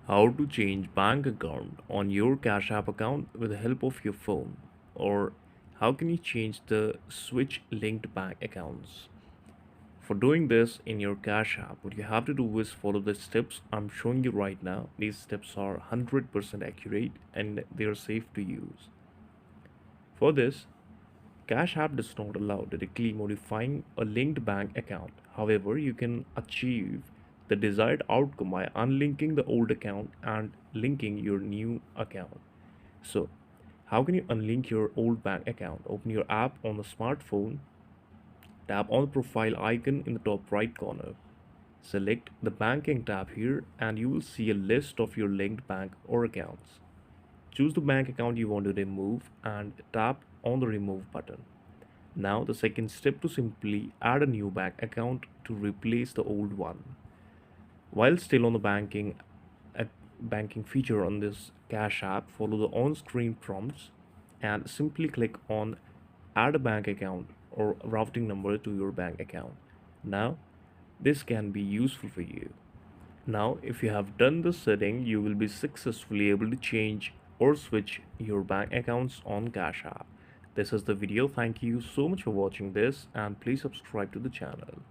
How to change bank account on your Cash App account with the help of your phone, or how can you change the switch linked bank accounts? For doing this in your Cash App, what you have to do is follow the steps I'm showing you right now. These steps are 100% accurate and they are safe to use. For this, Cash App does not allow directly modifying a linked bank account. However, you can achieve the desired outcome by unlinking the old account and linking your new account. So, how can you unlink your old bank account? Open your app on the smartphone, tap on the profile icon in the top right corner. Select the banking tab here and you will see a list of your linked bank or accounts. Choose the bank account you want to remove and tap on the remove button. Now the second step to simply add a new bank account to replace the old one. While still on the uh, banking feature on this Cash App, follow the on-screen prompts and simply click on add a bank account or routing number to your bank account. Now this can be useful for you. Now if you have done this setting, you will be successfully able to change or switch your bank accounts on Cash App. This is the video. Thank you so much for watching this and please subscribe to the channel.